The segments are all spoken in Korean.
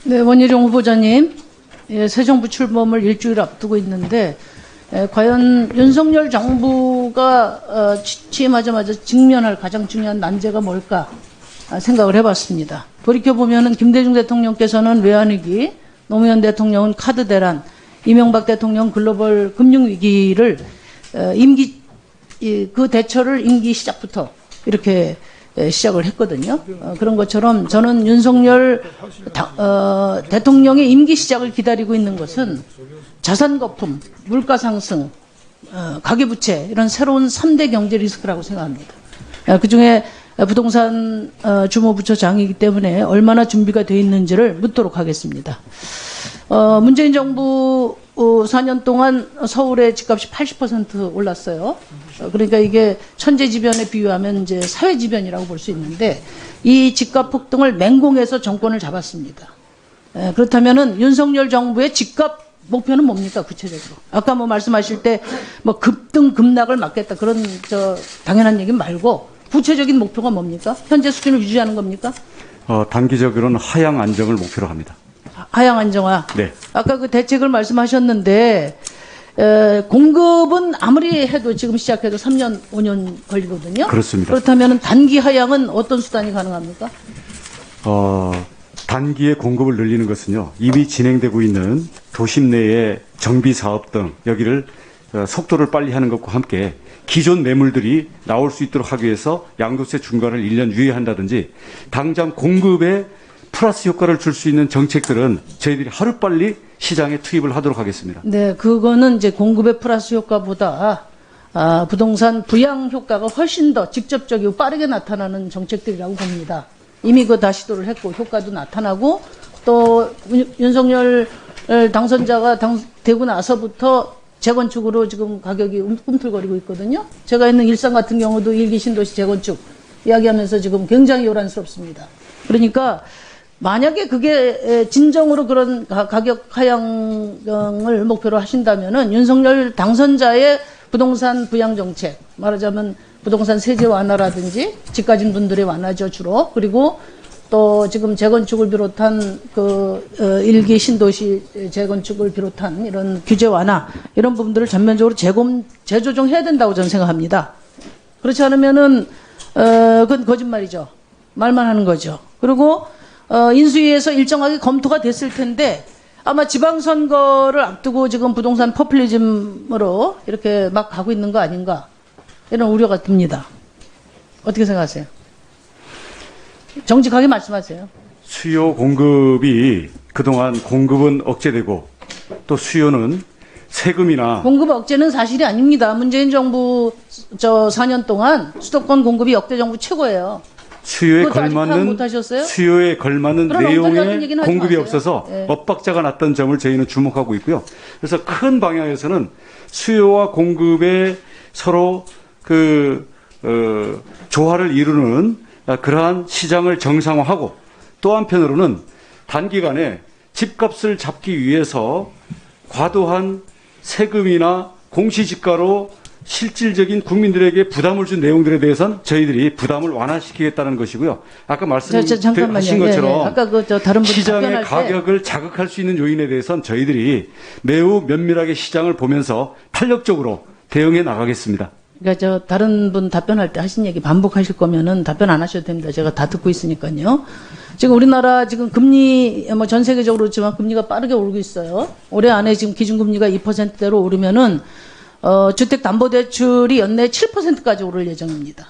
네, 원희룡 후보자님, 예, 새 정부 출범을 일주일 앞두고 있는데 과연 윤석열 정부가 취임하자마자 직면할 가장 중요한 난제가 뭘까 생각을 해봤습니다. 돌이켜보면 김대중 대통령께서는 외환위기, 노무현 대통령은 카드 대란, 이명박 대통령 글로벌 금융위기를 그 대처를 임기 시작부터 이렇게 시작을 했거든요. 그런 것처럼 저는 윤석열 대통령의 임기 시작을 기다리고 있는 것은 자산 거품, 물가 상승, 가계부채 이런 새로운 3대 경제 리스크라고 생각합니다. 그중에 부동산 주무부처장이기 때문에 얼마나 준비가 되어 있는지를 묻도록 하겠습니다. 문재인 정부 4년 동안 서울의 집값이 80% 올랐어요. 그러니까 이게 천재지변에 비유하면 이제 사회지변이라고 볼 수 있는데 이 집값 폭등을 맹공해서 정권을 잡았습니다. 그렇다면은 윤석열 정부의 집값 목표는 뭡니까 구체적으로? 아까 뭐 말씀하실 때 뭐 급등 급락을 막겠다 그런 당연한 얘기 말고 구체적인 목표가 뭡니까? 현재 수준을 유지하는 겁니까? 단기적으로는 하향 안정을 목표로 합니다. 하향 안정화. 네. 아까 그 대책을 말씀하셨는데 공급은 아무리 해도 지금 시작해도 3년, 5년 걸리거든요. 그렇습니다. 그렇다면 단기 하향은 어떤 수단이 가능합니까? 단기에 공급을 늘리는 것은요. 이미 진행되고 있는 도심 내의 정비 사업 등 여기를 속도를 빨리 하는 것과 함께 기존 매물들이 나올 수 있도록 하기 위해서 양도세 중과를 1년 유예한다든지 당장 공급에 플러스 효과를 줄 수 있는 정책들은 저희들이 하루빨리 시장에 투입을 하도록 하겠습니다. 네, 그거는 이제 공급의 플러스 효과보다 부동산 부양 효과가 훨씬 더 직접적이고 빠르게 나타나는 정책들이라고 봅니다. 이미 그거 다 시도를 했고 효과도 나타나고 또 윤석열 당선자가 되고 나서부터 재건축으로 지금 가격이 꿈틀거리고 있거든요. 제가 있는 일산 같은 경우도 일기 신도시 재건축 이야기하면서 지금 굉장히 요란스럽습니다. 그러니까 만약에 그게 진정으로 그런 가격 하향을 목표로 하신다면은 윤석열 당선자의 부동산 부양 정책, 말하자면 부동산 세제 완화라든지 집 가진 분들의 완화죠 주로. 그리고 또 지금 재건축을 비롯한 일기 신도시 재건축을 비롯한 이런 규제 완화 이런 부분들을 전면적으로 재조정해야 된다고 저는 생각합니다. 그렇지 않으면은 그건 거짓말이죠. 말만 하는 거죠. 그리고 인수위에서 일정하게 검토가 됐을 텐데 아마 지방선거를 앞두고 지금 부동산 포퓰리즘으로 이렇게 막 가고 있는 거 아닌가 이런 우려가 듭니다. 어떻게 생각하세요? 정직하게 말씀하세요. 수요 공급이 그동안 공급은 억제되고 또 수요는 세금이나 공급 억제는 사실이 아닙니다. 문재인 정부 4년 동안 수도권 공급이 역대 정부 최고예요. 수요에 그것도 아직 파악 걸맞는 못하셨어요? 수요에 걸맞는 그런 엉터리한 내용의 얘기는 하지 공급이 마세요. 없어서 네. 엇박자가 났던 점을 저희는 주목하고 있고요. 그래서 큰 방향에서는 수요와 공급의 서로 조화를 이루는 그러한 시장을 정상화하고 또 한편으로는 단기간에 집값을 잡기 위해서 과도한 세금이나 공시지가로 실질적인 국민들에게 부담을 준 내용들에 대해서는 저희들이 부담을 완화시키겠다는 것이고요. 아까 말씀하신 것처럼 아까 다른 분 시장의 답변할 때 가격을 자극할 수 있는 요인에 대해서는 저희들이 매우 면밀하게 시장을 보면서 탄력적으로 대응해 나가겠습니다. 그러니까 다른 분 답변할 때 하신 얘기 반복하실 거면은 답변 안 하셔도 됩니다. 제가 다 듣고 있으니까요. 지금 우리나라 지금 금리 뭐 전 세계적으로 그렇지만 금리가 빠르게 오르고 있어요. 올해 안에 지금 기준금리가 2%대로 오르면은 주택담보대출이 연내 7%까지 오를 예정입니다.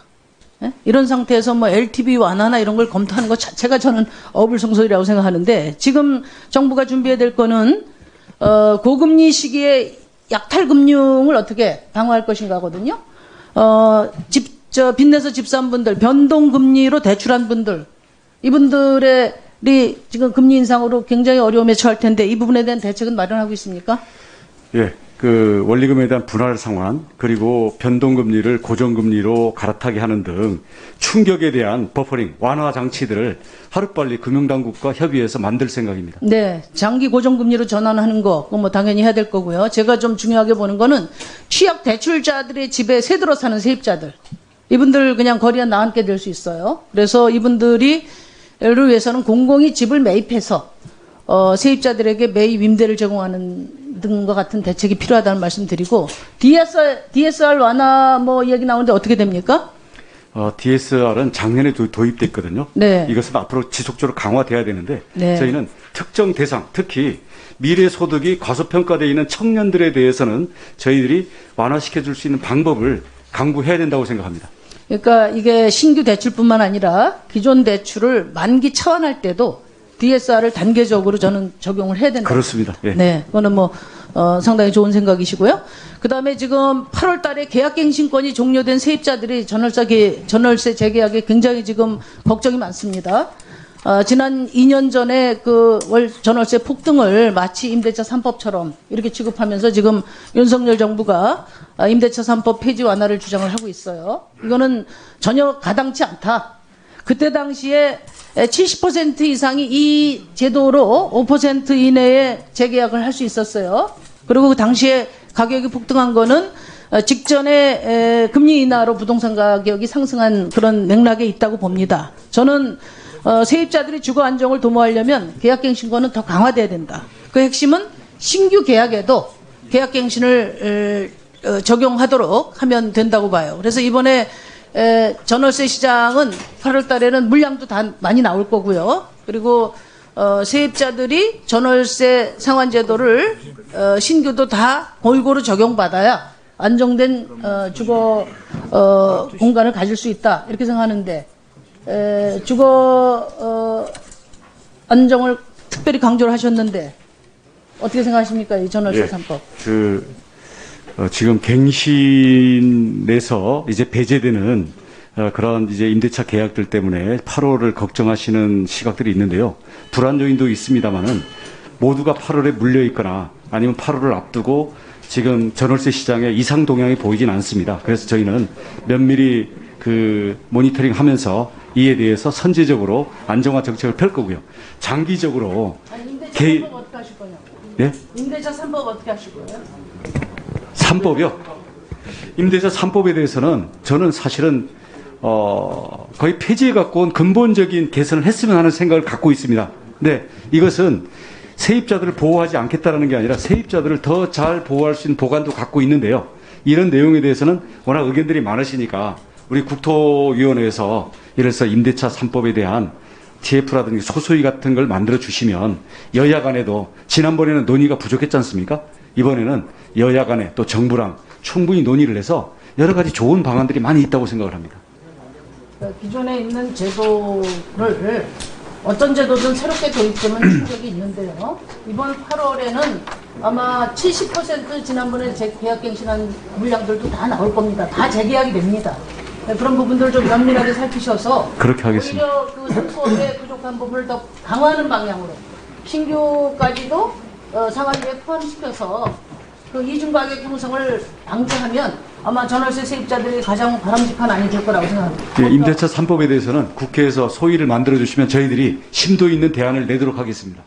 예? 이런 상태에서 뭐 LTV 완화나 이런 걸 검토하는 것 자체가 저는 어불성설이라고 생각하는데 지금 정부가 준비해야 될 거는 고금리 시기에 약탈금융을 어떻게 방어할 것인가 하거든요. 빚내서 집 산 분들, 변동금리로 대출한 분들, 이분들이 지금 금리 인상으로 굉장히 어려움에 처할 텐데 이 부분에 대한 대책은 마련하고 있습니까? 예, 원리금에 대한 분할 상환 그리고 변동금리를 고정금리로 갈아타게 하는 등 충격에 대한 버퍼링 완화 장치들을 하루빨리 금융당국과 협의해서 만들 생각입니다. 네, 장기 고정금리로 전환하는 거, 그건 뭐 당연히 해야 될 거고요. 제가 좀 중요하게 보는 거는 취약 대출자들의 집에 새들어 사는 세입자들, 이분들 그냥 거리에 나앉게 될 수 있어요. 그래서 이분들을 위해서는 공공이 집을 매입해서 세입자들에게 매입 임대를 제공하는 등과 같은 대책이 필요하다는 말씀드리고 DSR 완화 뭐 이야기 나오는데 어떻게 됩니까? DSR은 작년에 도입됐거든요. 네. 이것은 앞으로 지속적으로 강화돼야 되는데 네. 저희는 특정 대상, 특히 미래 소득이 과소평가되어 있는 청년들에 대해서는 저희들이 완화시켜 줄 수 있는 방법을 강구해야 된다고 생각합니다. 그러니까 이게 신규 대출뿐만 아니라 기존 대출을 만기 차환할 때도 DSR을 단계적으로 저는 적용을 해야 된다. 그렇습니다. 예. 네, 그거는 뭐 상당히 좋은 생각이시고요. 그다음에 지금 8월 달에 계약갱신권이 종료된 세입자들이 전월세 재계약에 굉장히 지금 걱정이 많습니다. 지난 2년 전에 그 월 전월세 폭등을 마치 임대차 3법처럼 이렇게 취급하면서 지금 윤석열 정부가 임대차 3법 폐지 완화를 주장을 하고 있어요. 이거는 전혀 가당치 않다. 그때 당시에 70% 이상이 이 제도로 5% 이내에 재계약을 할 수 있었어요. 그리고 그 당시에 가격이 폭등한 거는 직전에 금리 인하로 부동산 가격이 상승한 그런 맥락에 있다고 봅니다. 저는 세입자들이 주거 안정을 도모하려면 계약갱신권은 더 강화돼야 된다. 그 핵심은 신규 계약에도 계약갱신을 적용하도록 하면 된다고 봐요. 그래서 이번에 전월세 시장은 8월 달에는 물량도 다 많이 나올 거고요. 그리고 세입자들이 전월세 상환제도를 신규도 다 골고루 적용받아야 안정된 주거 공간을 가질 수 있다. 이렇게 생각하는데 주거 안정을 특별히 강조를 하셨는데 어떻게 생각하십니까? 이 전월세 3법. 지금 갱신에서 이제 배제되는 그런 이제 임대차 계약들 때문에 8월을 걱정하시는 시각들이 있는데요. 불안 요인도 있습니다만은 모두가 8월에 물려 있거나 아니면 8월을 앞두고 지금 전월세 시장에 이상 동향이 보이진 않습니다. 그래서 저희는 면밀히 그 모니터링 하면서 이에 대해서 선제적으로 안정화 정책을 펼 거고요. 장기적으로 임대차 3법 어떻게 하실 거냐? 네? 임대차 3법 어떻게 하실 거예요? 3법이요? 임대차 3법에 대해서는 저는 사실은 거의 폐지해 갖고 온 근본적인 개선을 했으면 하는 생각을 갖고 있습니다. 근데 이것은 세입자들을 보호하지 않겠다라는 게 아니라 세입자들을 더 잘 보호할 수 있는 보관도 갖고 있는데요. 이런 내용에 대해서는 워낙 의견들이 많으시니까 우리 국토위원회에서 예를 들어서 임대차 3법에 대한 TF라든지 소소위 같은 걸 만들어 주시면 여야 간에도 지난번에는 논의가 부족했지 않습니까? 이번에는 여야 간에 또 정부랑 충분히 논의를 해서 여러 가지 좋은 방안들이 많이 있다고 생각을 합니다. 기존에 있는 제도를 어떤 제도든 새롭게 도입되면 충격이 있는데요. 이번 8월에는 아마 70% 지난번에 계약갱신한 물량들도 다 나올 겁니다. 다 재계약이 됩니다. 그런 부분들을 좀 면밀하게 살피셔서 그렇게 하겠습니다. 오히려 그 3법의 부족한 부분을 더 강화하는 방향으로 신규까지도 상한제에 포함시켜서 그 이중가격 형성을 방지하면 아마 전월세 세입자들이 가장 바람직한 안이 될 거라고 생각합니다. 예, 임대차 3법에 대해서는 국회에서 소위를 만들어 주시면 저희들이 심도 있는 대안을 내도록 하겠습니다.